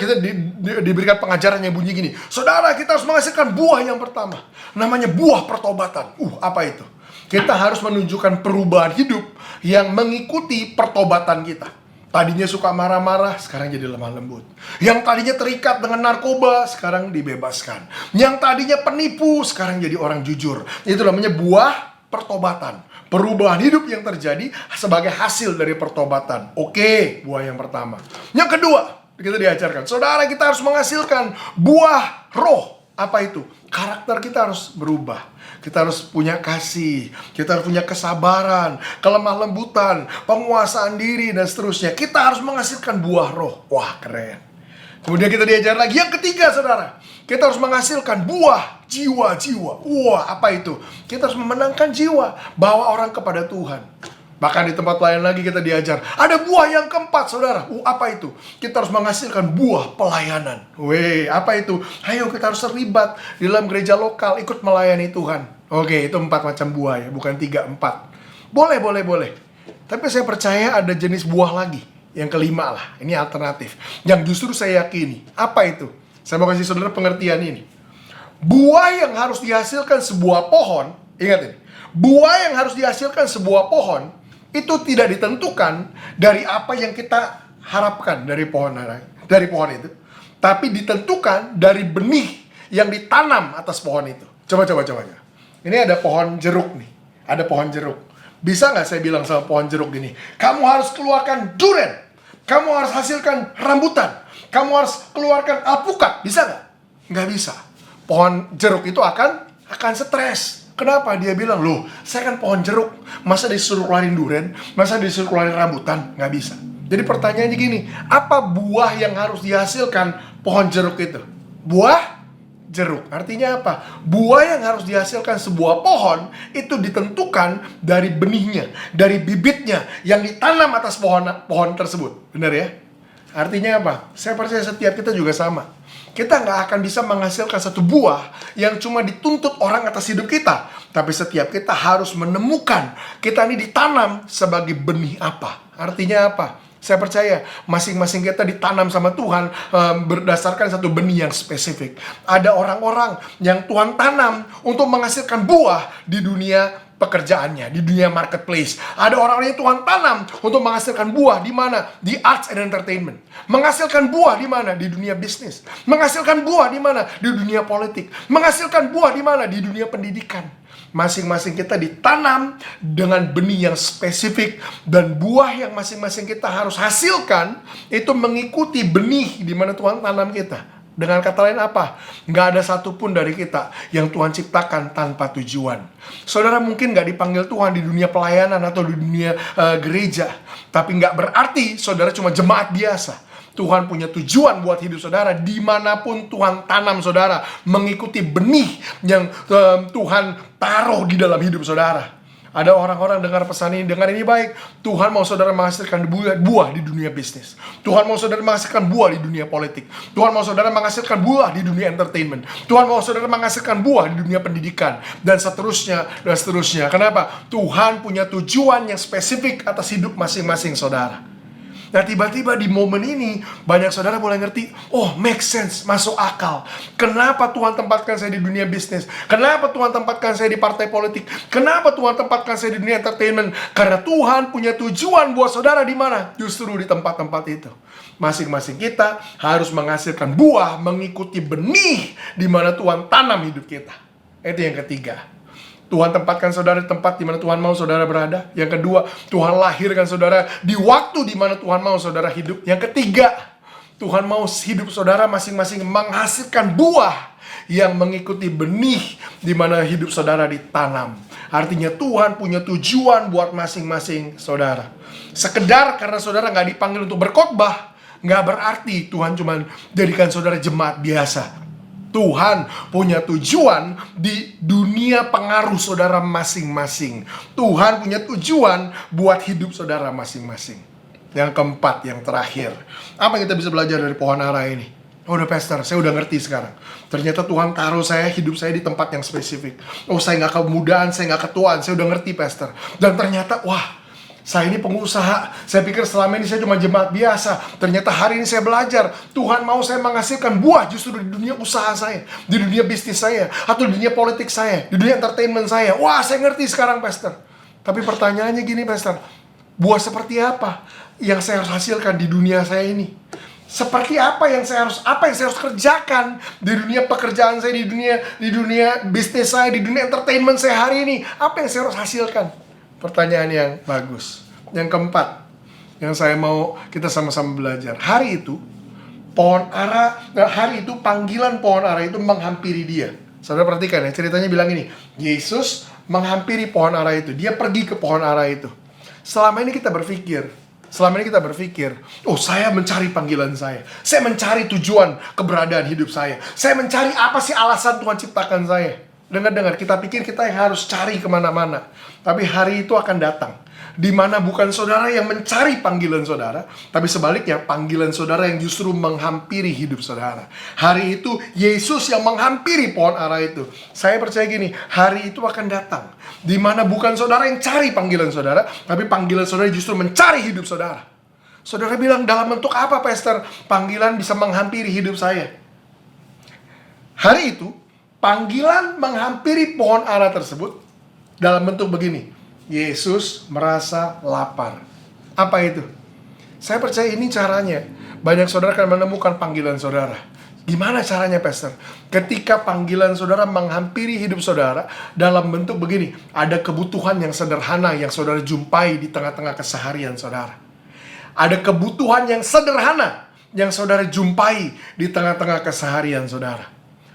diberikan pengajaran yang bunyi gini. Saudara, kita harus menghasilkan buah yang pertama. Namanya buah pertobatan. Apa itu? Kita harus menunjukkan perubahan hidup yang mengikuti pertobatan kita. Tadinya suka marah-marah, sekarang jadi lemah lembut. Yang tadinya terikat dengan narkoba, sekarang dibebaskan. Yang tadinya penipu, sekarang jadi orang jujur. Itu namanya buah pertobatan. Perubahan hidup yang terjadi sebagai hasil dari pertobatan. Oke, buah yang pertama. Yang kedua, kita diajarkan, saudara, kita harus menghasilkan buah roh. Apa itu? Karakter kita harus berubah. Kita harus punya kasih, kita harus punya kesabaran, kelemah lembutan, penguasaan diri, dan seterusnya. Kita harus menghasilkan buah roh. Wah, keren. Kemudian kita diajar lagi yang ketiga, saudara. Kita harus menghasilkan buah jiwa-jiwa. Wah, apa itu? Kita harus memenangkan jiwa, bawa orang kepada Tuhan. Bahkan di tempat lain lagi kita diajar, ada buah yang keempat, saudara. Apa itu? Kita harus menghasilkan buah pelayanan. Apa itu? Ayo kita harus terlibat di dalam gereja lokal, ikut melayani Tuhan. Oke, itu 4 macam buah ya, bukan 3, 4. Boleh. Tapi saya percaya ada jenis buah lagi. Yang kelima lah, ini alternatif. Yang justru saya yakini. Apa itu? Saya mau kasih saudara pengertian ini. Buah yang harus dihasilkan sebuah pohon, ingat ini. Buah yang harus dihasilkan sebuah pohon, itu tidak ditentukan dari apa yang kita harapkan dari pohon itu. Tapi ditentukan dari benih yang ditanam atas pohon itu. Coba. Ini ada pohon jeruk nih. Ada pohon jeruk. Bisa nggak saya bilang sama pohon jeruk gini, kamu harus keluarkan durian, kamu harus hasilkan rambutan, kamu harus keluarkan alpukat. Bisa nggak? Nggak bisa. Pohon jeruk itu akan stres. Kenapa? Dia bilang, loh, saya kan pohon jeruk, masa disuruh keluarin durian, masa disuruh keluarin rambutan? Nggak bisa. Jadi pertanyaannya gini, apa buah yang harus dihasilkan pohon jeruk itu? Buah jeruk. Artinya apa? Buah yang harus dihasilkan sebuah pohon itu ditentukan dari benihnya, dari bibitnya yang ditanam atas pohon tersebut. Benar ya? Artinya apa? Saya percaya setiap kita juga sama. Kita nggak akan bisa menghasilkan satu buah yang cuma dituntut orang atas hidup kita. Tapi setiap kita harus menemukan kita ini ditanam sebagai benih apa. Artinya apa? Saya percaya masing-masing kita ditanam sama Tuhan berdasarkan satu benih yang spesifik. Ada orang-orang yang Tuhan tanam untuk menghasilkan buah di dunia pekerjaannya, di dunia marketplace. Ada orang-orang yang Tuhan tanam untuk menghasilkan buah di mana? Di arts and entertainment. Menghasilkan buah di mana? Di dunia bisnis. Menghasilkan buah di mana? Di dunia politik. Menghasilkan buah di mana? Di dunia pendidikan. Masing-masing kita ditanam dengan benih yang spesifik, dan buah yang masing-masing kita harus hasilkan itu mengikuti benih di mana Tuhan tanam kita. Dengan kata lain apa? Nggak ada satupun dari kita yang Tuhan ciptakan tanpa tujuan. Saudara mungkin nggak dipanggil Tuhan di dunia pelayanan atau di dunia gereja, tapi nggak berarti saudara cuma jemaat biasa. Tuhan punya tujuan buat hidup saudara dimanapun Tuhan tanam saudara, mengikuti benih yang Tuhan taruh di dalam hidup saudara. Ada orang-orang dengar pesan ini, dengar ini baik. Tuhan mau saudara menghasilkan buah di dunia bisnis. Tuhan mau saudara menghasilkan buah di dunia politik. Tuhan mau saudara menghasilkan buah di dunia entertainment. Tuhan mau saudara menghasilkan buah di dunia pendidikan. Dan seterusnya. Kenapa? Tuhan punya tujuan yang spesifik atas hidup masing-masing saudara. Nah tiba-tiba di momen ini banyak saudara mulai ngerti, oh make sense, masuk akal. Kenapa Tuhan tempatkan saya di dunia bisnis? Kenapa Tuhan tempatkan saya di partai politik? Kenapa Tuhan tempatkan saya di dunia entertainment? Karena Tuhan punya tujuan buat saudara di mana? Justru di tempat-tempat itu. Masing-masing kita harus menghasilkan buah mengikuti benih di mana Tuhan tanam hidup kita. Itu yang ketiga. Tuhan tempatkan saudara di tempat di mana Tuhan mau saudara berada. Yang kedua, Tuhan lahirkan saudara di waktu di mana Tuhan mau saudara hidup. Yang ketiga, Tuhan mau hidup saudara masing-masing menghasilkan buah yang mengikuti benih di mana hidup saudara ditanam. Artinya Tuhan punya tujuan buat masing-masing saudara. Sekedar karena saudara nggak dipanggil untuk berkhotbah, nggak berarti Tuhan cuma jadikan saudara jemaat biasa. Tuhan punya tujuan di dunia pengaruh saudara masing-masing. Tuhan punya tujuan buat hidup saudara masing-masing. Yang keempat, yang terakhir, apa yang kita bisa belajar dari pohon ara ini? Oh, udah pastor, saya udah ngerti sekarang. Ternyata Tuhan taruh hidup saya di tempat yang spesifik. Oh, saya nggak kemudaan, saya nggak ketuaan, saya udah ngerti pastor. Dan ternyata, wah, saya ini pengusaha. Saya pikir selama ini saya cuma jemaat biasa. Ternyata hari ini saya belajar. Tuhan mau saya menghasilkan buah justru di dunia usaha saya, di dunia bisnis saya, atau di dunia politik saya, di dunia entertainment saya. Wah, saya ngerti sekarang, pastor. Tapi pertanyaannya gini, pastor. Buah seperti apa yang saya harus hasilkan di dunia saya ini? Seperti apa yang saya harus kerjakan di dunia pekerjaan saya, di dunia bisnis saya, di dunia entertainment saya hari ini? Apa yang saya harus hasilkan? Pertanyaan yang bagus. Yang keempat, yang saya mau kita sama-sama belajar. Hari itu panggilan pohon ara itu menghampiri dia. Saudara perhatikan ya, ceritanya bilang ini. Yesus menghampiri pohon ara itu. Dia pergi ke pohon ara itu. Selama ini kita berpikir, oh, saya mencari panggilan saya. Saya mencari tujuan keberadaan hidup saya. Saya mencari apa sih alasan Tuhan ciptakan saya. Dengar, kita pikir kita yang harus cari kemana-mana. Tapi hari itu akan datang di mana bukan saudara yang mencari panggilan saudara, tapi sebaliknya panggilan saudara yang justru menghampiri hidup saudara. Hari itu Yesus yang menghampiri pohon ara itu. Saya percaya gini, hari itu akan datang di mana bukan saudara yang cari panggilan saudara, tapi panggilan saudara justru mencari hidup saudara. Saudara bilang, dalam bentuk apa pastor panggilan bisa menghampiri hidup saya? Hari itu panggilan menghampiri pohon ara tersebut dalam bentuk begini. Yesus merasa lapar. Apa itu? Saya percaya ini caranya. Banyak saudara akan menemukan panggilan saudara. Gimana caranya, pastor? Ketika panggilan saudara menghampiri hidup saudara dalam bentuk begini, ada kebutuhan yang sederhana yang saudara jumpai di tengah-tengah keseharian saudara. Ada kebutuhan yang sederhana yang saudara jumpai di tengah-tengah keseharian saudara.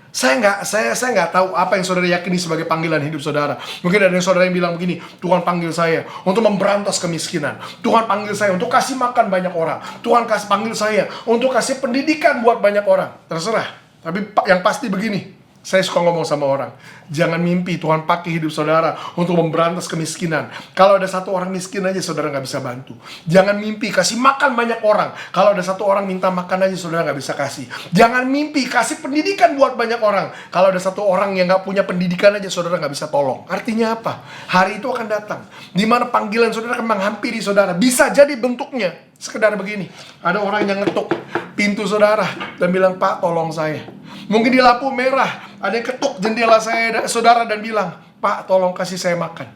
Saya nggak tahu apa yang saudara yakini sebagai panggilan hidup saudara. Mungkin ada yang saudara yang bilang begini, Tuhan panggil saya untuk memberantas kemiskinan. Tuhan panggil saya untuk kasih makan banyak orang. Tuhan panggil saya untuk kasih pendidikan buat banyak orang. Terserah. Tapi yang pasti begini, saya suka ngomong sama orang, jangan mimpi Tuhan pakai hidup saudara untuk memberantas kemiskinan. Kalau ada satu orang miskin aja saudara nggak bisa bantu. Jangan mimpi kasih makan banyak orang. Kalau ada satu orang minta makan aja saudara nggak bisa kasih. Jangan mimpi kasih pendidikan buat banyak orang. Kalau ada satu orang yang nggak punya pendidikan aja saudara nggak bisa tolong. Artinya apa? Hari itu akan datang di mana panggilan saudara akan menghampiri saudara. Bisa jadi bentuknya sekedar begini. Ada orang yang ngetuk pintu saudara dan bilang, Pak tolong saya. Mungkin di lampu merah ada yang ketuk jendela saudara dan bilang, Pak tolong kasih saya makan.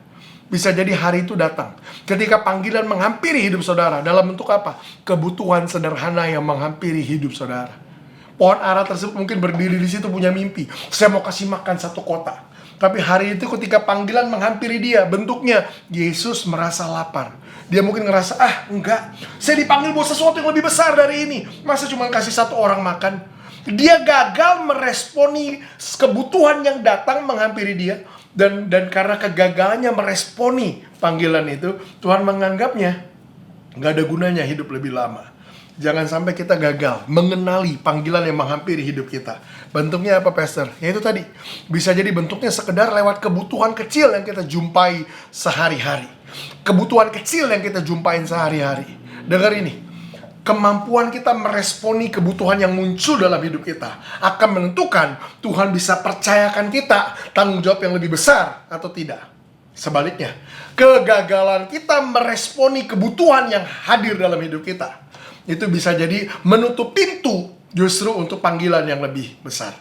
Bisa jadi hari itu datang ketika panggilan menghampiri hidup saudara dalam bentuk apa? Kebutuhan sederhana yang menghampiri hidup saudara. Pohon ara tersebut mungkin berdiri di situ punya mimpi, saya mau kasih makan satu kota. Tapi hari itu ketika panggilan menghampiri dia, bentuknya Yesus merasa lapar. Dia mungkin ngerasa, enggak, saya dipanggil buat sesuatu yang lebih besar dari ini. Masa cuma kasih satu orang makan? Dia gagal meresponi kebutuhan yang datang menghampiri dia. Dan karena kegagalannya meresponi panggilan itu, Tuhan menganggapnya nggak ada gunanya hidup lebih lama. Jangan sampai kita gagal mengenali panggilan yang menghampiri hidup kita. Bentuknya apa, pastor? Ya itu tadi. Bisa jadi bentuknya sekedar lewat kebutuhan kecil yang kita jumpai sehari-hari. Kebutuhan kecil yang kita jumpain sehari-hari. Dengar ini. Kemampuan kita meresponi kebutuhan yang muncul dalam hidup kita akan menentukan Tuhan bisa percayakan kita tanggung jawab yang lebih besar atau tidak. Sebaliknya, kegagalan kita meresponi kebutuhan yang hadir dalam hidup kita, itu bisa jadi menutup pintu justru untuk panggilan yang lebih besar.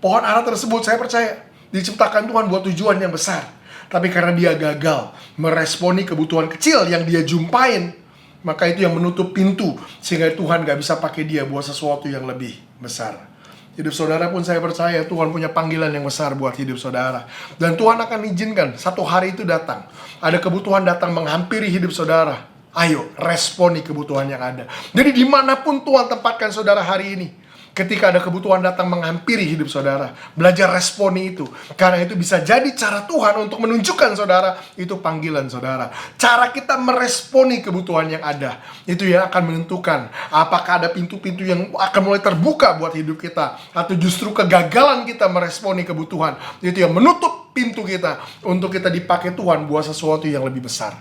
Pohon ara tersebut saya percaya diciptakan Tuhan buat tujuan yang besar. Tapi karena dia gagal meresponi kebutuhan kecil yang dia jumpain, maka itu yang menutup pintu sehingga Tuhan gak bisa pakai dia buat sesuatu yang lebih besar. Hidup saudara pun saya percaya Tuhan punya panggilan yang besar buat hidup saudara. Dan Tuhan akan izinkan satu hari itu datang. Ada kebutuhan datang menghampiri hidup saudara. Ayo, responi kebutuhan yang ada. Jadi dimanapun Tuhan tempatkan saudara hari ini, ketika ada kebutuhan datang menghampiri hidup saudara, belajar responi itu. Karena itu bisa jadi cara Tuhan untuk menunjukkan saudara, itu panggilan saudara. Cara kita meresponi kebutuhan yang ada, itu yang akan menentukan apakah ada pintu-pintu yang akan mulai terbuka buat hidup kita, atau justru kegagalan kita meresponi kebutuhan, itu yang menutup pintu kita untuk kita dipakai Tuhan buat sesuatu yang lebih besar.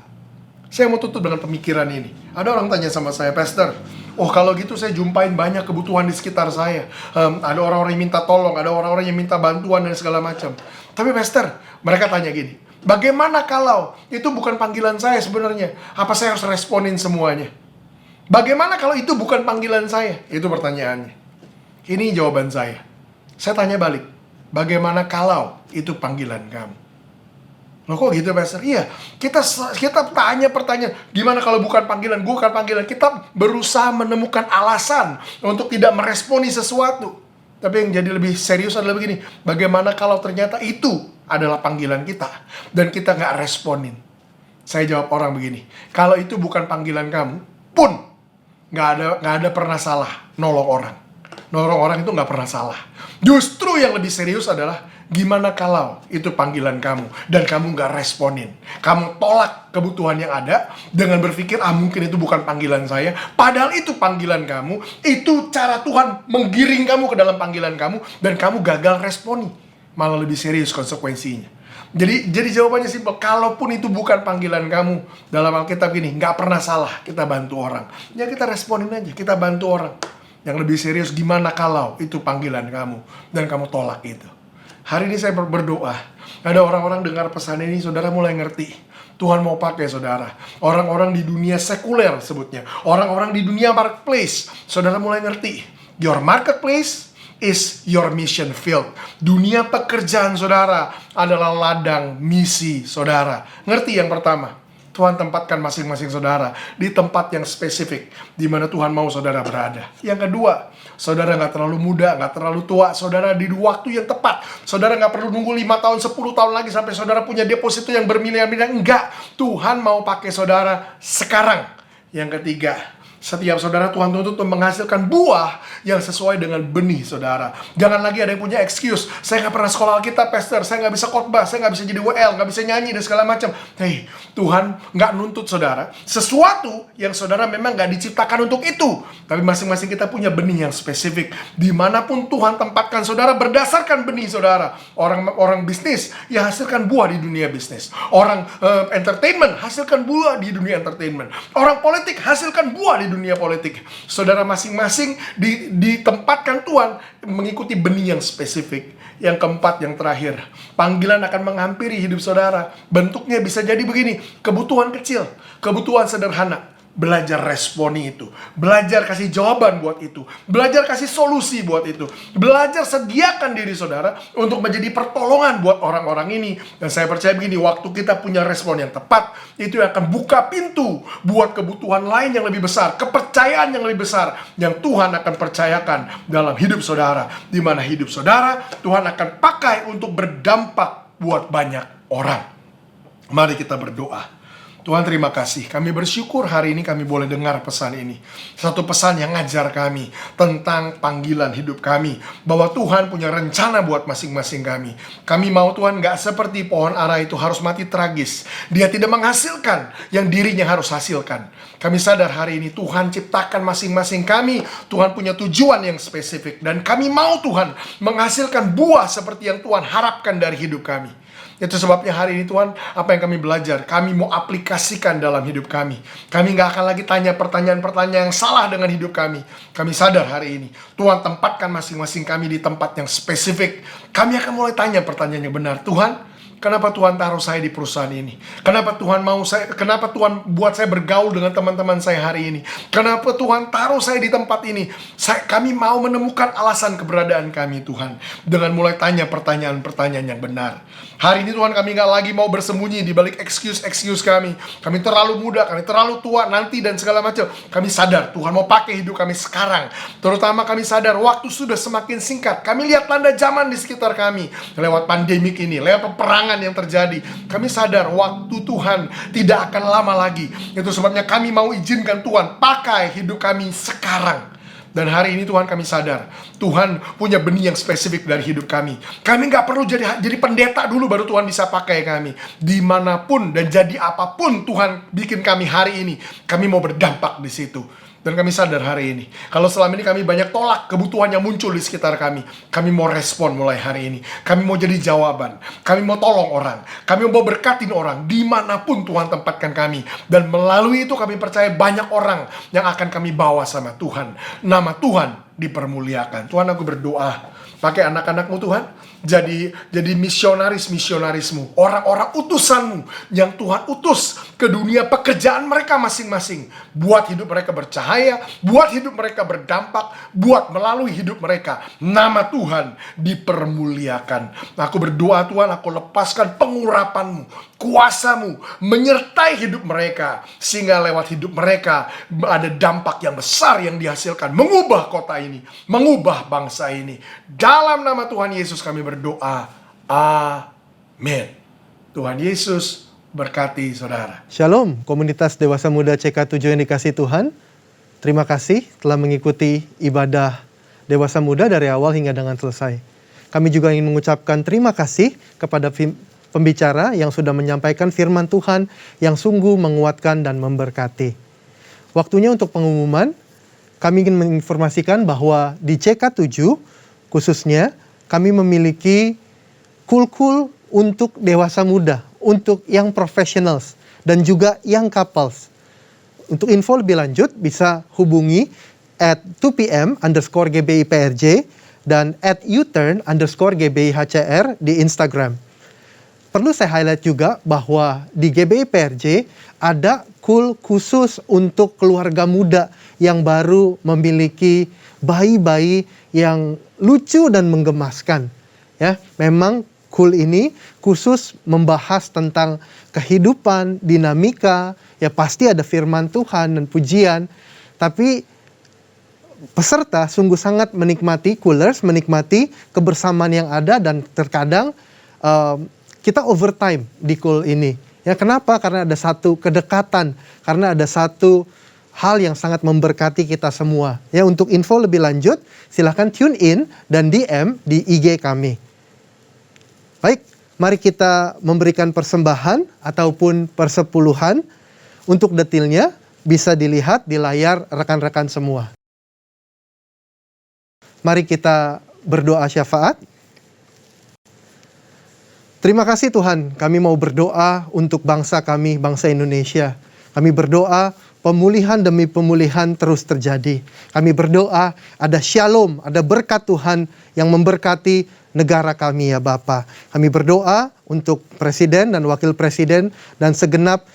Saya mau tutup dengan pemikiran ini. Ada orang tanya sama saya, pastor, oh kalau gitu saya jumpain banyak kebutuhan di sekitar saya. Ada orang-orang yang minta tolong, ada orang-orang yang minta bantuan dan segala macam. Tapi pastor, mereka tanya gini, bagaimana kalau itu bukan panggilan saya sebenarnya? Apa saya harus responin semuanya? Bagaimana kalau itu bukan panggilan saya? Itu pertanyaannya. Ini jawaban saya. Saya tanya balik, bagaimana kalau itu panggilan kamu? Loh kok gitu, pastor? Iya, kita tanya pertanyaan, gimana kalau bukan panggilan, bukan panggilan. Kita berusaha menemukan alasan untuk tidak meresponi sesuatu. Tapi yang jadi lebih serius adalah begini, bagaimana kalau ternyata itu adalah panggilan kita dan kita nggak responin? Saya jawab orang begini, kalau itu bukan panggilan kamu pun nggak ada pernah salah nolong orang. Nolong orang itu nggak pernah salah. Justru yang lebih serius adalah gimana kalau itu panggilan kamu dan kamu nggak responin. Kamu tolak kebutuhan yang ada dengan berpikir, mungkin itu bukan panggilan saya. Padahal itu panggilan kamu. Itu cara Tuhan menggiring kamu ke dalam panggilan kamu dan kamu gagal responi. Malah lebih serius konsekuensinya. Jadi jawabannya simpel. Kalaupun itu bukan panggilan kamu, dalam Alkitab gini, nggak pernah salah kita bantu orang. Ya kita responin aja, kita bantu orang. Yang lebih serius, gimana kalau itu panggilan kamu dan kamu tolak itu. Hari ini saya berdoa, ada orang-orang dengar pesan ini, saudara mulai ngerti. Tuhan mau pakai saudara. Orang-orang di dunia sekuler sebutnya. Orang-orang di dunia marketplace. Saudara mulai ngerti. Your marketplace is your mission field. Dunia pekerjaan saudara adalah ladang misi saudara. Ngerti yang pertama? Tuhan tempatkan masing-masing saudara di tempat yang spesifik, di mana Tuhan mau saudara berada. Yang kedua, saudara nggak terlalu muda, nggak terlalu tua. Saudara di waktu yang tepat. Saudara nggak perlu nunggu 5 tahun, 10 tahun lagi sampai saudara punya deposito yang bermiliar-miliar. Enggak, Tuhan mau pakai saudara sekarang. Yang ketiga, setiap saudara Tuhan tuntut untuk menghasilkan buah yang sesuai dengan benih saudara. Jangan lagi ada yang punya excuse. Saya nggak pernah sekolah Alkitab, pastor. Saya nggak bisa khotbah. Saya nggak bisa jadi WL. Nggak bisa nyanyi dan segala macam. Hey, Tuhan nggak nuntut saudara sesuatu yang saudara memang nggak diciptakan untuk itu. Tapi masing-masing kita punya benih yang spesifik. Dimanapun Tuhan tempatkan saudara berdasarkan benih saudara. Orang bisnis ya hasilkan buah di dunia bisnis. Orang entertainment hasilkan buah di dunia entertainment. Orang politik hasilkan buah di dunia politik. Saudara masing-masing ditempatkan Tuhan mengikuti benih yang spesifik. Yang keempat, yang terakhir, panggilan akan menghampiri hidup saudara. Bentuknya bisa jadi begini, kebutuhan kecil, kebutuhan sederhana. Belajar responi itu, belajar kasih jawaban buat itu, belajar kasih solusi buat itu, belajar sediakan diri saudara untuk menjadi pertolongan buat orang-orang ini. Dan saya percaya begini, waktu kita punya respon yang tepat, itu yang akan buka pintu buat kebutuhan lain yang lebih besar, kepercayaan yang lebih besar yang Tuhan akan percayakan dalam hidup saudara. Di mana hidup saudara Tuhan akan pakai untuk berdampak buat banyak orang. Mari kita berdoa. Tuhan terima kasih, kami bersyukur hari ini kami boleh dengar pesan ini. Satu pesan yang ngajar kami tentang panggilan hidup kami. Bahwa Tuhan punya rencana buat masing-masing kami. Kami mau Tuhan gak seperti pohon ara itu harus mati tragis. Dia tidak menghasilkan yang dirinya harus hasilkan. Kami sadar hari ini Tuhan ciptakan masing-masing kami. Tuhan punya tujuan yang spesifik. Dan kami mau Tuhan menghasilkan buah seperti yang Tuhan harapkan dari hidup kami. Itu sebabnya hari ini Tuhan, apa yang kami belajar, kami mau aplikasikan dalam hidup kami. Kami gak akan lagi tanya pertanyaan-pertanyaan yang salah dengan hidup kami. Kami sadar hari ini, Tuhan tempatkan masing-masing kami di tempat yang spesifik. Kami akan mulai tanya pertanyaan yang benar. Tuhan, kenapa Tuhan taruh saya di perusahaan ini? Kenapa Tuhan buat saya bergaul dengan teman-teman saya hari ini? Kenapa Tuhan taruh saya di tempat ini? Kami mau menemukan alasan keberadaan kami Tuhan. Dengan mulai tanya pertanyaan-pertanyaan yang benar. Hari ini Tuhan kami gak lagi mau bersembunyi di balik excuse kami. Kami terlalu muda, kami terlalu tua, nanti dan segala macam. Kami sadar Tuhan mau pakai hidup kami sekarang. Terutama kami sadar waktu sudah semakin singkat. Kami lihat tanda zaman di sekitar kami. Lewat pandemik ini, lewat peperangan yang terjadi. Kami sadar waktu Tuhan tidak akan lama lagi. Itu sebabnya kami mau izinkan Tuhan pakai hidup kami sekarang. Dan hari ini Tuhan kami sadar Tuhan punya benih yang spesifik dari hidup kami. Kami gak perlu jadi pendeta dulu baru Tuhan bisa pakai kami. Dimanapun dan jadi apapun Tuhan bikin kami hari ini, kami mau berdampak di situ. Dan kami sadar hari ini, kalau selama ini kami banyak tolak kebutuhan yang muncul di sekitar kami, kami mau respon mulai hari ini. Kami mau jadi jawaban, kami mau tolong orang, kami mau berkatin orang dimanapun Tuhan tempatkan kami. Dan melalui itu kami percaya banyak orang yang akan kami bawa sama Tuhan. Nama Tuhan dipermuliakan. Tuhan, aku berdoa, pakai anak-anakmu Tuhan, jadi misionarismu, orang-orang utusanmu yang Tuhan utus ke dunia pekerjaan mereka masing-masing, buat hidup mereka bercahaya, buat hidup mereka berdampak, buat melalui hidup mereka nama Tuhan dipermuliakan. Aku berdoa Tuhan, aku lepaskan pengurapanmu, kuasamu menyertai hidup mereka, sehingga lewat hidup mereka ada dampak yang besar yang dihasilkan, mengubah kota ini, mengubah bangsa ini. Dalam nama Tuhan Yesus kami berdoa, amin. Tuhan Yesus berkati saudara. Shalom, komunitas Dewasa Muda CK7 yang dikasih Tuhan. Terima kasih telah mengikuti ibadah Dewasa Muda dari awal hingga dengan selesai. Kami juga ingin mengucapkan terima kasih kepada pembicara yang sudah menyampaikan firman Tuhan yang sungguh menguatkan dan memberkati. Waktunya untuk pengumuman. Kami ingin menginformasikan bahwa di CK7 khususnya kami memiliki Cool untuk dewasa muda, untuk yang professionals, dan juga yang couples. Untuk info lebih lanjut bisa hubungi at 2pm_GBIPRJ dan at uturn_GBIHCR di Instagram. Perlu saya highlight juga bahwa di GBI PRJ ada khusus untuk keluarga muda yang baru memiliki bayi-bayi yang lucu dan menggemaskan. Ya, memang ini khusus membahas tentang kehidupan, dinamika, ya pasti ada firman Tuhan dan pujian, tapi peserta sungguh sangat menikmati menikmati kebersamaan yang ada, dan terkadang kita overtime di ini. Ya, kenapa? Karena ada satu kedekatan, karena ada satu hal yang sangat memberkati kita semua. Ya, untuk info lebih lanjut, silahkan tune in dan DM di IG kami. Baik, mari kita memberikan persembahan ataupun persepuluhan. Untuk detailnya bisa dilihat di layar rekan-rekan semua. Mari kita berdoa syafaat. Terima kasih Tuhan, kami mau berdoa untuk bangsa kami, bangsa Indonesia. Kami berdoa pemulihan demi pemulihan terus terjadi. Kami berdoa ada shalom, ada berkat Tuhan yang memberkati negara kami ya Bapa. Kami berdoa untuk Presiden dan Wakil Presiden dan segenap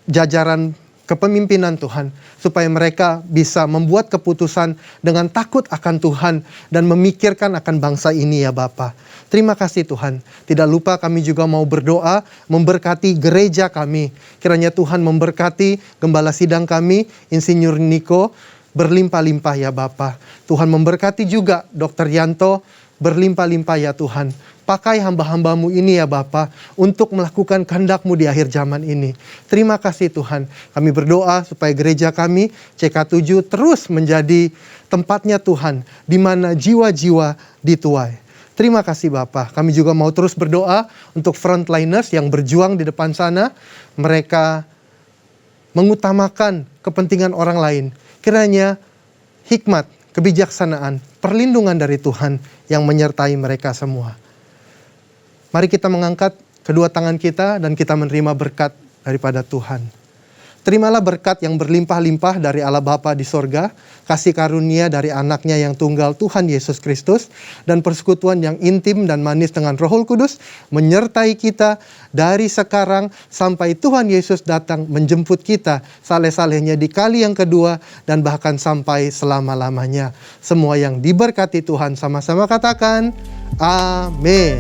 jajaran kepemimpinan Tuhan, supaya mereka bisa membuat keputusan dengan takut akan Tuhan dan memikirkan akan bangsa ini ya Bapa. Terima kasih Tuhan. Tidak lupa kami juga mau berdoa memberkati gereja kami. Kiranya Tuhan memberkati gembala sidang kami, Insinyur Niko, berlimpah-limpah ya Bapa. Tuhan memberkati juga Dr. Yanto, berlimpah-limpah ya Tuhan. Pakai hamba-hambamu ini ya Bapa untuk melakukan kehendak-Mu di akhir zaman ini. Terima kasih Tuhan. Kami berdoa supaya gereja kami CK7 terus menjadi tempatnya Tuhan, di mana jiwa-jiwa dituai. Terima kasih Bapa. Kami juga mau terus berdoa untuk frontliners yang berjuang di depan sana. Mereka mengutamakan kepentingan orang lain. Kiranya hikmat, kebijaksanaan, perlindungan dari Tuhan yang menyertai mereka semua. Mari kita mengangkat kedua tangan kita dan kita menerima berkat daripada Tuhan. Terimalah berkat yang berlimpah-limpah dari Allah Bapa di sorga, kasih karunia dari anaknya yang tunggal Tuhan Yesus Kristus, dan persekutuan yang intim dan manis dengan Roh Kudus menyertai kita dari sekarang sampai Tuhan Yesus datang menjemput kita saleh-salehnya di kali yang kedua dan bahkan sampai selama-lamanya. Semua yang diberkati Tuhan sama-sama katakan, amin.